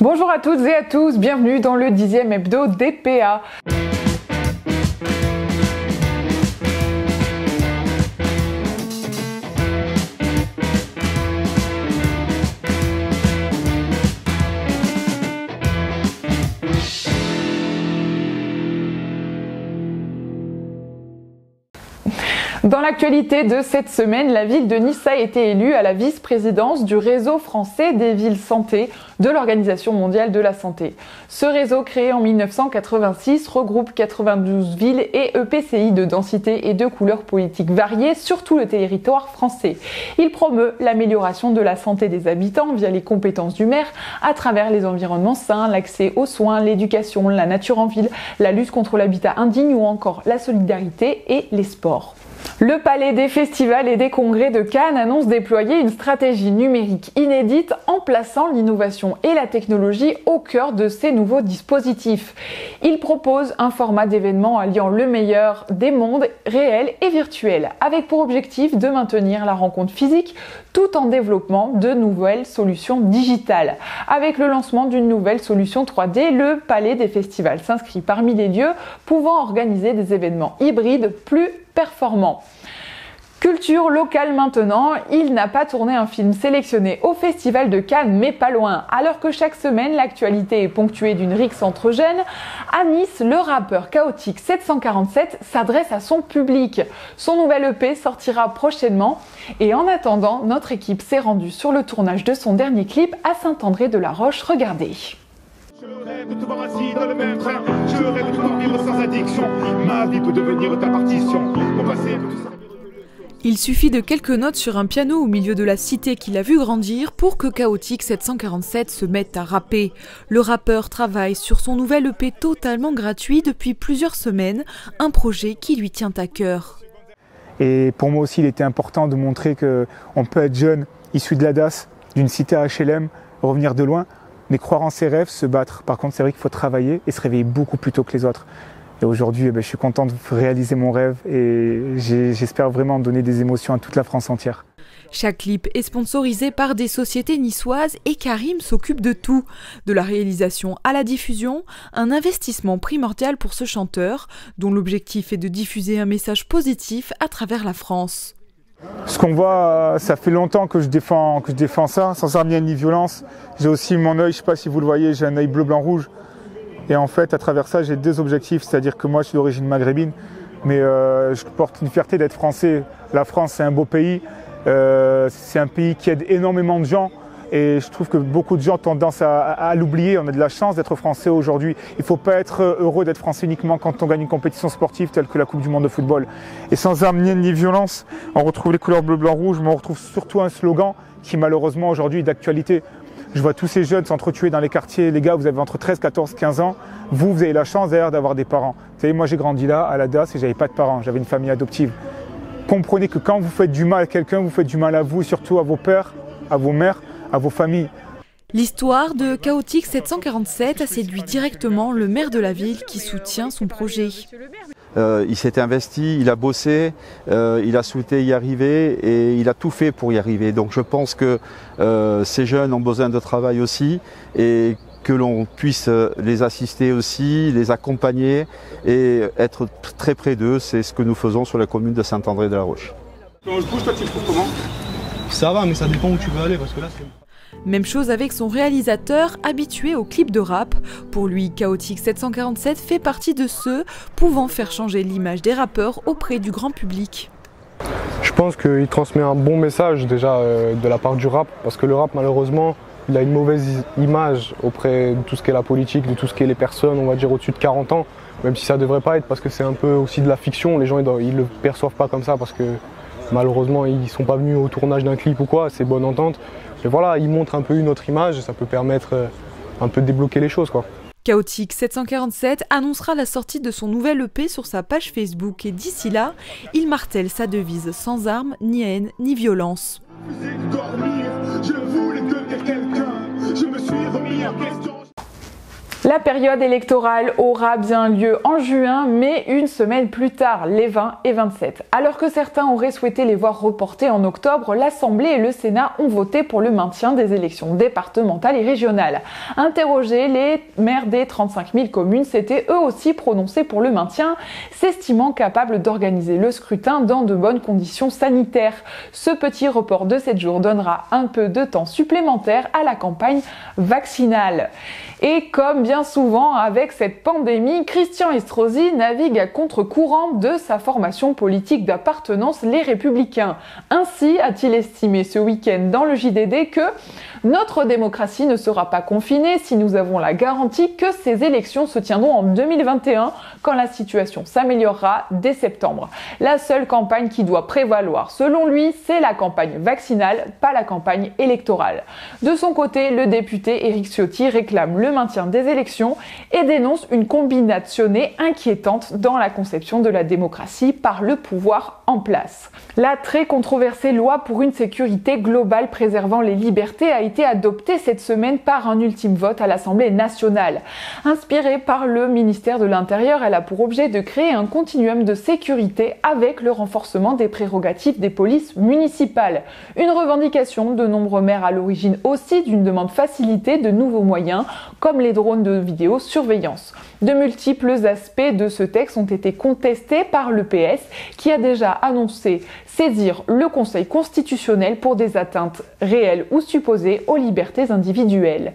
Bonjour à toutes et à tous, bienvenue dans le 10e hebdo DPA. Dans l'actualité de cette semaine, la ville de Nice a été élue à la vice-présidence du réseau français des villes santé de l'Organisation mondiale de la santé. Ce réseau, créé en 1986, regroupe 92 villes et EPCI de densité et de couleurs politiques variées sur tout le territoire français. Il promeut l'amélioration de la santé des habitants via les compétences du maire à travers les environnements sains, l'accès aux soins, l'éducation, la nature en ville, la lutte contre l'habitat indigne ou encore la solidarité et les sports. Le Palais des Festivals et des Congrès de Cannes annonce déployer une stratégie numérique inédite en plaçant l'innovation et la technologie au cœur de ces nouveaux dispositifs. Il propose un format d'événement alliant le meilleur des mondes réels et virtuels, avec pour objectif de maintenir la rencontre physique tout en développant de nouvelles solutions digitales. Avec le lancement d'une nouvelle solution 3D, le Palais des Festivals s'inscrit parmi les lieux pouvant organiser des événements hybrides plus performants. Culture locale maintenant, il n'a pas tourné un film sélectionné au Festival de Cannes, mais pas loin. Alors que chaque semaine, l'actualité est ponctuée d'une rixe entre jeunes, à Nice, le rappeur Chaotique 747 s'adresse à son public. Son nouvel EP sortira prochainement et en attendant, notre équipe s'est rendue sur le tournage de son dernier clip à Saint-André-de-la-Roche. Regardez. Je rêve de te voir assis dans le même train. Je rêve de pouvoir vivre sans addiction. Ma vie peut devenir ta partition. Mon passé peut tout servir. Il suffit de quelques notes sur un piano au milieu de la cité qu'il a vu grandir pour que Chaotique 747 se mette à rapper. Le rappeur travaille sur son nouvel EP totalement gratuit depuis plusieurs semaines, un projet qui lui tient à cœur. Et pour moi aussi, il était important de montrer qu'on peut être jeune, issu de la DAS, d'une cité HLM, revenir de loin, mais croire en ses rêves, se battre. Par contre, c'est vrai qu'il faut travailler et se réveiller beaucoup plus tôt que les autres. Et aujourd'hui, je suis content de réaliser mon rêve et j'espère vraiment donner des émotions à toute la France entière. Chaque clip est sponsorisé par des sociétés niçoises et Karim s'occupe de tout. De la réalisation à la diffusion, un investissement primordial pour ce chanteur, dont l'objectif est de diffuser un message positif à travers la France. Ce qu'on voit, ça fait longtemps que je défends ça, sans arme ni violence. J'ai aussi mon œil, je ne sais pas si vous le voyez, j'ai un œil bleu, blanc, rouge. Et en fait, à travers ça, j'ai deux objectifs, c'est-à-dire que moi, je suis d'origine maghrébine, mais je porte une fierté d'être français. La France, c'est un beau pays, c'est un pays qui aide énormément de gens, et je trouve que beaucoup de gens ont tendance à l'oublier. On a de la chance d'être français aujourd'hui. Il ne faut pas être heureux d'être français uniquement quand on gagne une compétition sportive telle que la Coupe du Monde de football. Et sans arme ni violence, on retrouve les couleurs bleu, blanc, rouge, mais on retrouve surtout un slogan qui malheureusement aujourd'hui est d'actualité. Je vois tous ces jeunes s'entretuer dans les quartiers. Les gars, vous avez entre 13, 14, 15 ans. Vous avez la chance d'ailleurs d'avoir des parents. Vous savez, moi j'ai grandi là, à la DAS, et j'avais pas de parents. J'avais une famille adoptive. Comprenez que quand vous faites du mal à quelqu'un, vous faites du mal à vous, surtout à vos pères, à vos mères, à vos familles. L'histoire de Chaotique 747 a séduit directement le maire de la ville qui soutient son projet. Il s'est investi, il a bossé, il a souhaité y arriver et il a tout fait pour y arriver. Donc je pense que ces jeunes ont besoin de travail aussi et que l'on puisse les assister aussi, les accompagner et être très près d'eux. C'est ce que nous faisons sur la commune de Saint-André-de-la-Roche. Quand je bouge, toi tu le trouves comment? Ça va, mais ça dépend où tu veux aller parce que là c'est... Même chose avec son réalisateur habitué aux clips de rap. Pour lui, Chaotique 747 fait partie de ceux pouvant faire changer l'image des rappeurs auprès du grand public. Je pense qu'il transmet un bon message déjà de la part du rap, parce que le rap malheureusement, il a une mauvaise image auprès de tout ce qu'est la politique, de tout ce qu'est les personnes, on va dire au-dessus de 40 ans, même si ça ne devrait pas être parce que c'est un peu aussi de la fiction, les gens ils le perçoivent pas comme ça parce que malheureusement ils ne sont pas venus au tournage d'un clip ou quoi, c'est bonne entente. Mais voilà, il montre un peu une autre image et ça peut permettre un peu de débloquer les choses, quoi. Chaotique 747 annoncera la sortie de son nouvel EP sur sa page Facebook et d'ici là, il martèle sa devise sans armes, ni haine, ni violence. La période électorale aura bien lieu en juin, mais une semaine plus tard, les 20 et 27. Alors que certains auraient souhaité les voir reportées en octobre, l'Assemblée et le Sénat ont voté pour le maintien des élections départementales et régionales. Interrogés, les maires des 35 000 communes s'étaient eux aussi prononcés pour le maintien, s'estimant capables d'organiser le scrutin dans de bonnes conditions sanitaires. Ce petit report de 7 jours donnera un peu de temps supplémentaire à la campagne vaccinale. Et comme bien souvent avec cette pandémie, Christian Estrosi navigue à contre-courant de sa formation politique d'appartenance, les Républicains. Ainsi a-t-il estimé ce week-end dans le JDD que notre démocratie ne sera pas confinée si nous avons la garantie que ces élections se tiendront en 2021 quand la situation s'améliorera dès septembre. La seule campagne qui doit prévaloir selon lui, c'est la campagne vaccinale, pas la campagne électorale. De son côté, le député Éric Ciotti réclame le maintien des élections et dénonce une combinationnée inquiétante dans la conception de la démocratie par le pouvoir en place. La très controversée loi pour une sécurité globale préservant les libertés a été adoptée cette semaine par un ultime vote à l'Assemblée nationale. Inspirée par le ministère de l'Intérieur, elle a pour objet de créer un continuum de sécurité avec le renforcement des prérogatives des polices municipales. Une revendication de nombreux maires à l'origine aussi d'une demande facilitée de nouveaux moyens comme les drones de vidéosurveillance. De multiples aspects de ce texte ont été contestés par le PS qui a déjà annoncé saisir le Conseil constitutionnel pour des atteintes réelles ou supposées aux libertés individuelles.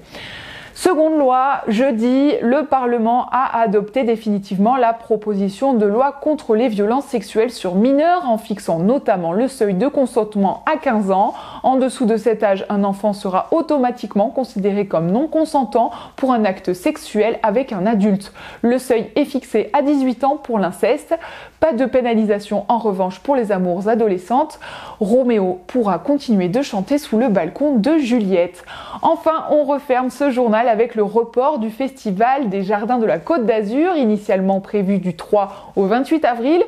Seconde loi, jeudi, le Parlement a adopté définitivement la proposition de loi contre les violences sexuelles sur mineurs en fixant notamment le seuil de consentement à 15 ans. En dessous de cet âge, un enfant sera automatiquement considéré comme non consentant pour un acte sexuel avec un adulte. Le seuil est fixé à 18 ans pour l'inceste. Pas de pénalisation en revanche pour les amours adolescentes. Roméo pourra continuer de chanter sous le balcon de Juliette. Enfin, on referme ce journal avec le report du Festival des Jardins de la Côte d'Azur, initialement prévu du 3 au 28 avril.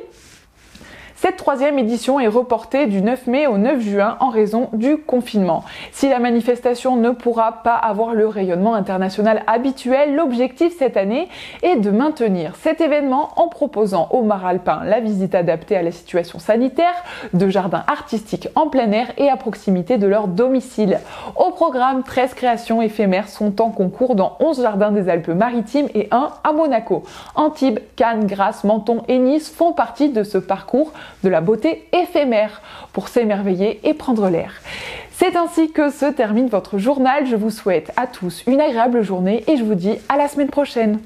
Cette troisième édition est reportée du 9 mai au 9 juin en raison du confinement. Si la manifestation ne pourra pas avoir le rayonnement international habituel, l'objectif cette année est de maintenir cet événement en proposant aux maralpins la visite adaptée à la situation sanitaire, de jardins artistiques en plein air et à proximité de leur domicile. Au programme, 13 créations éphémères sont en concours dans 11 jardins des Alpes-Maritimes et 1 à Monaco. Antibes, Cannes, Grasse, Menton et Nice font partie de ce parcours de la beauté éphémère pour s'émerveiller et prendre l'air. C'est ainsi que se termine votre journal. Je vous souhaite à tous une agréable journée et je vous dis à la semaine prochaine.